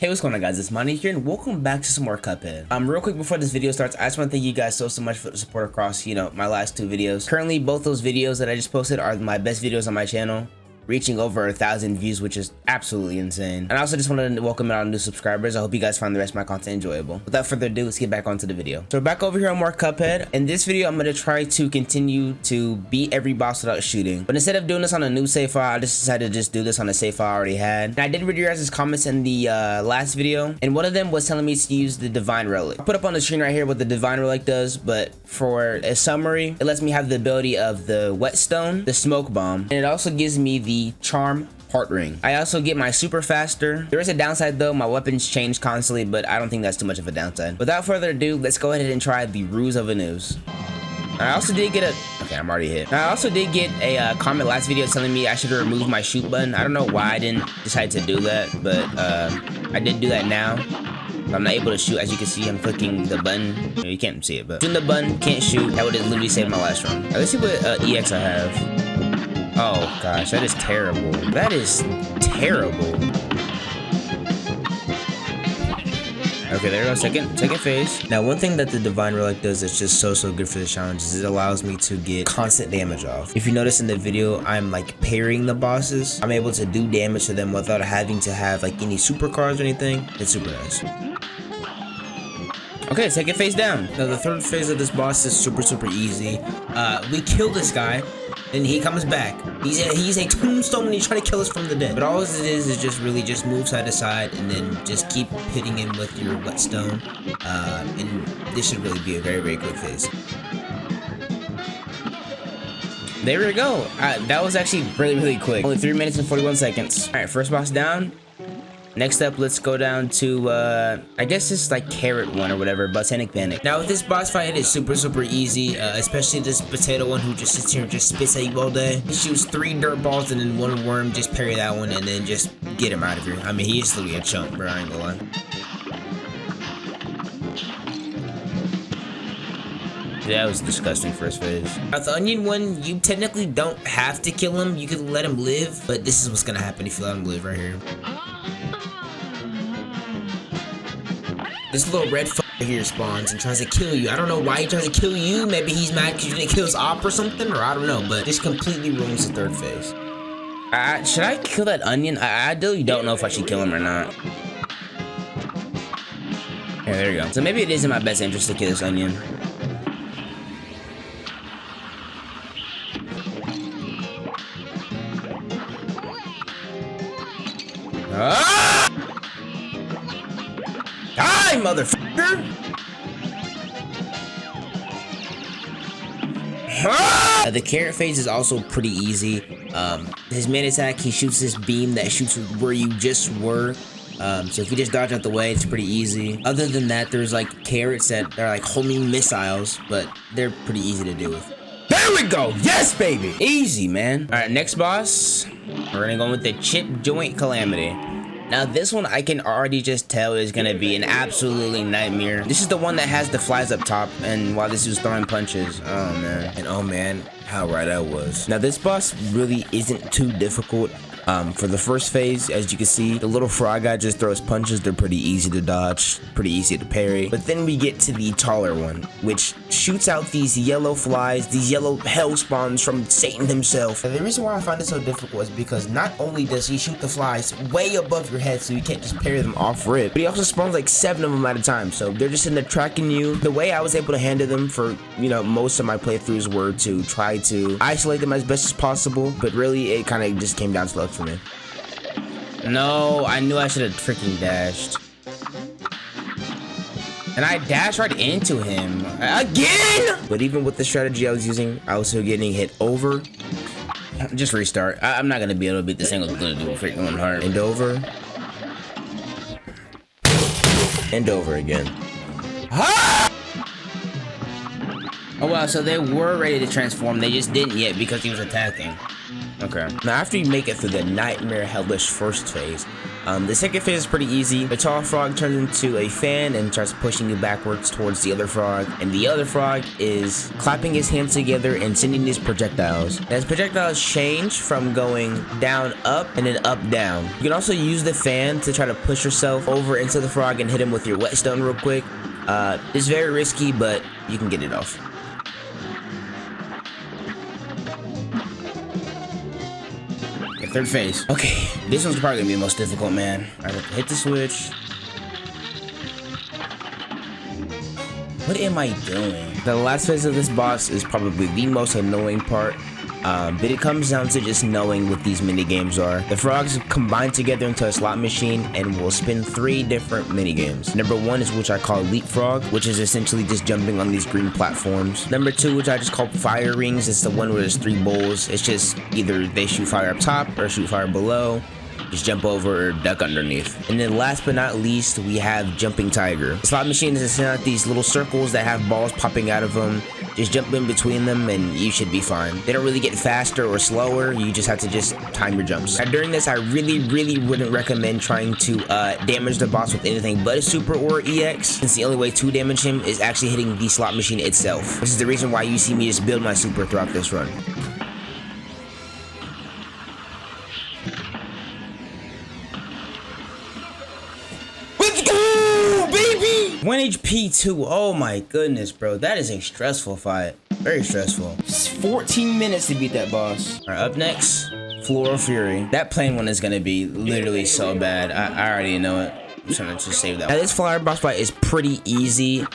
Hey, what's going on, guys? It's Money here, and welcome back to some more Cuphead. Real quick before this video starts, I just want to thank you guys so much for the support across, my last two videos. Currently, both those videos that I just posted are my best videos on my channel, reaching over 1,000 views, which is absolutely insane. And I also just wanted to welcome out new subscribers. I hope you guys find the rest of my content enjoyable. Without further ado, let's get back onto the video. So we're back over here on more Cuphead. In this video, I'm going to try to continue to beat every boss without shooting. But instead of doing this on a new save file, I just decided to just do this on a save file I already had. And I did read your guys' comments in the last video, and one of them was telling me to use the Divine Relic. I'll put up on the screen right here what the Divine Relic does, but for a summary, it lets me have the ability of the Whetstone, the Smoke Bomb, and it also gives me the Charm Heart Ring. I also get my super faster. There is a downside though, my weapons change constantly, but I don't think that's too much of a downside. Without further ado, let's go ahead and try the Ruse of a Noose. I also did get okay, I'm already hit. I also did get a comment last video telling me I should remove my shoot button. I don't know why I didn't decide to do that, but I did do that now. I'm not able to shoot. As you can see, I'm clicking the button. You can't see it, but shooting the button, can't shoot. That would have literally saved my last run. Right, let's see what EX I have. Oh gosh, that is terrible. That is terrible. Okay, there we go. Second phase. Now, one thing that the Divine Relic does that's just so good for the challenge is it allows me to get constant damage off. If you notice in the video, I'm like parrying the bosses. I'm able to do damage to them without having to have like any super cards or anything. It's super nice. Okay, second phase down. Now the third phase of this boss is super easy. We kill this guy, and he comes back. He's a tombstone, and he's trying to kill us from the dead. But all it is just really just move side to side, and then just keep hitting him with your Whetstone. And this should really be a very quick phase. There we go. That was actually really quick. Only 3 minutes and 41 seconds. All right, first boss down. Next up, let's go down to, I guess it's like Carrot one or whatever, Botanic Panic. Now with this boss fight, it is super easy, especially this potato one who just sits here and just spits at you all day. He shoots 3 dirt balls and then 1 worm, just parry that one and then just get him out of here. I mean, he is literally a chump, bro, I ain't gonna lie. That was disgusting first phase. Now the onion one, you technically don't have to kill him, you can let him live, but this is what's gonna happen if you let him live right here. This little red here spawns and tries to kill you. I don't know why he tries to kill you. Maybe he's mad because you didn't kill his op or something, or I don't know. But this completely ruins the third phase. Should I kill that onion? I really don't know if I should kill him or not. Yeah, there you go. So maybe it is in my best interest to kill this onion. Die, motherfucker! The carrot phase is also pretty easy. His main attack, he shoots this beam that shoots where you just were. So if you just dodge out the way, it's pretty easy. Other than that, there's like carrots that are like homing missiles, but they're pretty easy to deal with. There we go! Yes, baby! Easy, man. All right, next boss. We're gonna go with the Chip Joint Calamity. Now this one I can already just tell is gonna be an absolutely nightmare. This is the one that has the flies up top, and while this was throwing punches, oh man. And oh man, how right I was. Now this boss really isn't too difficult. For the first phase, as you can see, the little frog guy just throws punches. They're pretty easy to dodge, pretty easy to parry. But then we get to the taller one, which shoots out these yellow flies, these yellow hell spawns from Satan himself. And the reason why I find it so difficult is because not only does he shoot the flies way above your head so you can't just parry them off rip, but he also spawns like 7 of them at a time. So they're just in there tracking you. The way I was able to handle them for, most of my playthroughs were to try to isolate them as best as possible. But really, it kind of just came down to luck for me. No, I knew I should have freaking dashed. And I dashed right into him. Again! But even with the strategy I was using, I was still getting hit over. Just restart. I'm not going to be able to beat this thing with gonna do a freaking one heart. And over. And over again. Ah! Oh wow, so they were ready to transform. They just didn't yet because he was attacking. Okay. Now after you make it through the nightmare hellish first phase, The second phase is pretty easy. The tall frog turns into a fan and starts pushing you backwards towards the other frog. And the other frog is clapping his hands together and sending these projectiles. As projectiles change from going down, up, and then up, down. You can also use the fan to try to push yourself over into the frog and hit him with your whetstone real quick. It's very risky, but you can get it off. Third phase. Okay, this one's probably gonna be the most difficult, man. I have to hit the switch. What am I doing? The last phase of this boss is probably the most annoying part. But it comes down to just knowing what these mini games are. The frogs combine together into a slot machine and will spin 3 different mini games. Number 1 is which I call leapfrog, which is essentially just jumping on these green platforms. Number 2, which I just call fire rings, it's the one where there's 3 bowls. It's just either they shoot fire up top or shoot fire below. Just jump over or duck underneath. And then last but not least, we have Jumping Tiger. The slot machine is sending out these little circles that have balls popping out of them. Just jump in between them and you should be fine. They don't really get faster or slower. You just have to just time your jumps. Now during this, I really wouldn't recommend trying to damage the boss with anything but a super or EX, since the only way to damage him is actually hitting the slot machine itself. This is the reason why you see me just build my super throughout this run. Baby! 1 HP 2. Oh my goodness, bro. That is a stressful fight. Very stressful. It's 14 minutes to beat that boss. Alright, up next, Floral Fury. That plane one is gonna be literally so bad. I already know it. I'm trying to just save that. Now this flower boss fight is pretty easy.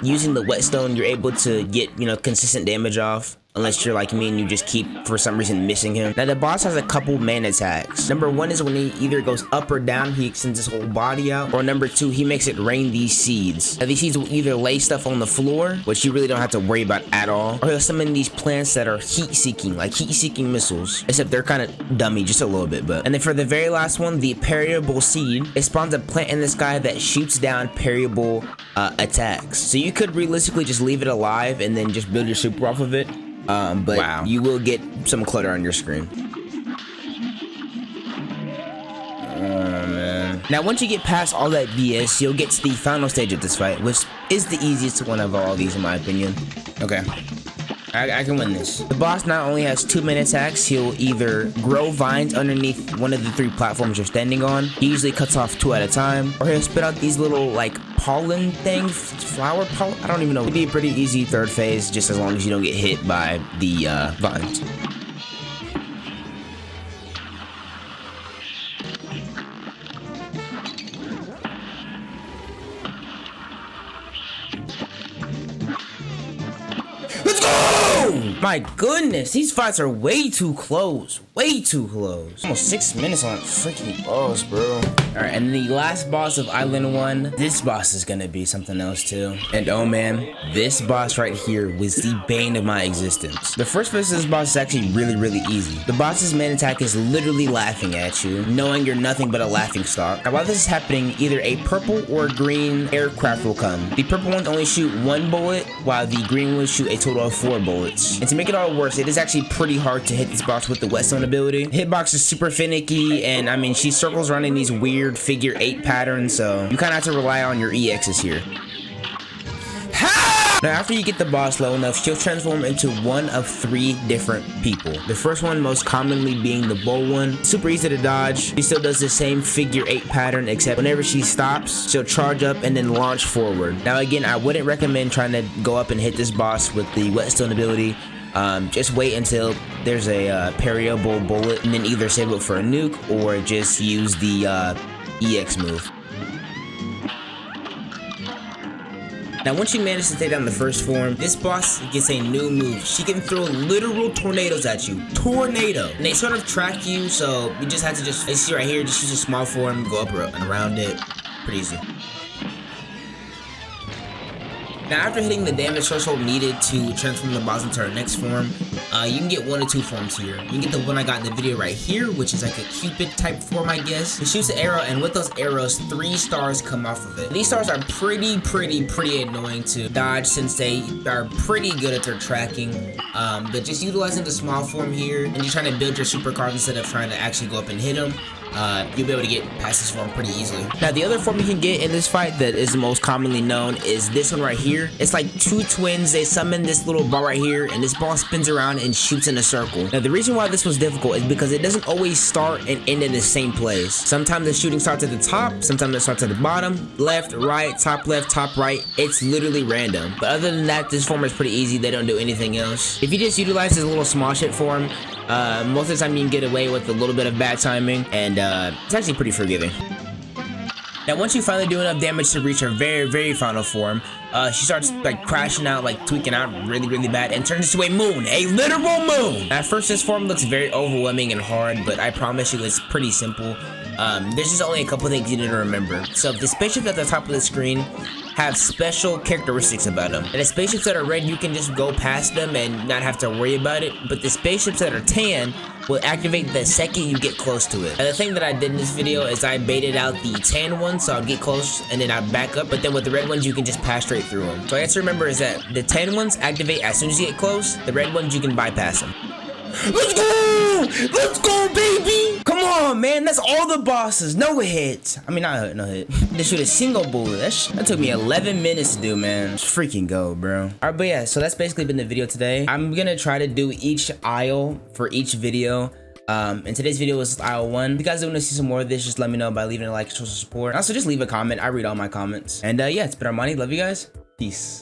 Using the whetstone, you're able to get, consistent damage off. Unless you're like me and you just keep, for some reason, missing him. Now, the boss has a couple main attacks. Number 1 is when he either goes up or down, he extends his whole body out. Or number 2, he makes it rain these seeds. Now, these seeds will either lay stuff on the floor, which you really don't have to worry about at all. Or he'll summon these plants that are heat-seeking, like heat-seeking missiles. Except they're kind of dummy, just a little bit, but. And then for the very last one, the parryable seed, it spawns a plant in the sky that shoots down parryable attacks. So you could realistically just leave it alive and then just build your super off of it. But wow, you will get some clutter on your screen. Oh man. Now once you get past all that BS, you'll get to the final stage of this fight, which is the easiest one of all these in my opinion. Okay, I can win this. The boss not only has 2 main attacks, he'll either grow vines underneath one of the 3 platforms you're standing on. He usually cuts off 2 at a time, or he'll spit out these little like pollen things, flower pollen, I don't even know. It'd be a pretty easy third phase, just as long as you don't get hit by the vines. Let's go! My goodness, these fights are way too close. Way too close. Almost 6 minutes on freaking boss, bro. Alright, and the last boss of Island 1. This boss is gonna be something else too. And oh man, this boss right here was the bane of my existence. The first phase of this boss is actually really easy. The boss's main attack is literally laughing at you, knowing you're nothing but a laughing stock. Now while this is happening, either a purple or green aircraft will come. The purple ones only shoot 1 bullet, while the green ones shoot a total of 4 bullets. And to make it all worse, it is actually pretty hard to hit this boss with the whetstone ability. Hitbox is super finicky, and I mean, she circles around in these weird figure 8 patterns, so you kind of have to rely on your EXs here. Now after you get the boss low enough, she'll transform into one of 3 different people. The first one most commonly being the bow one. Super easy to dodge. She still does the same figure 8 pattern, except whenever she stops, she'll charge up and then launch forward. Now again, I wouldn't recommend trying to go up and hit this boss with the whetstone ability. Just wait until there's a parryable bullet and then either save it for a nuke or just use the EX move. Now once you manage to take down the first form, this boss gets a new move. She can throw literal tornadoes at you. Tornado. And they sort of track you, so you just have to just, you see right here, just use a small form, go up and around it. Pretty easy. Now after hitting the damage threshold needed to transform the boss into our next form, you can get 1 or 2 forms here. You can get the one I got in the video right here, which is like a Cupid type form, I guess. It shoots an arrow, and with those arrows, 3 stars come off of it. These stars are pretty annoying to dodge since they are pretty good at their tracking. But just utilizing the small form here, and you're trying to build your super cards instead of trying to actually go up and hit them. you'll be able to get past this form pretty easily. Now, the other form you can get in this fight that is the most commonly known is this one right here. It's like two twins. They summon this little ball right here, and this ball spins around and shoots in a circle. Now, the reason why this was difficult is because it doesn't always start and end in the same place. Sometimes the shooting starts at the top, sometimes it starts at the bottom, left, right, top left, top right. It's literally random. But other than that, this form is pretty easy. They don't do anything else. If you just utilize this little small shit form, most of the time you can get away with a little bit of bad timing, and it's actually pretty forgiving. Now, once you finally do enough damage to reach her very final form, she starts like crashing out, like tweaking out really bad, and turns into a moon, a literal moon. At first, this form looks very overwhelming and hard, but I promise you it's pretty simple. There's just only a couple things you need to remember. So the spaceships at the top of the screen have special characteristics about them. And the spaceships that are red, you can just go past them and not have to worry about it. But the spaceships that are tan will activate the second you get close to it. And the thing that I did in this video is I baited out the tan ones, so I'd get close and then I'd back up. But then with the red ones, you can just pass straight through them. So I have to remember is that the tan ones activate as soon as you get close. The red ones, you can bypass them. Let's go! Let's go, baby! Come on, man. That's all the bosses. No hit. I mean, not no hit. They shoot a single bullet. That took me 11 minutes to do, man. Let's freaking go, bro. All right, but yeah, so that's basically been the video today. I'm gonna try to do each aisle for each video. And today's video was aisle 1. If you guys want to see some more of this, just let me know by leaving a like, show some support. Also, just leave a comment. I read all my comments. And yeah, it's been Armani. Love you guys. Peace.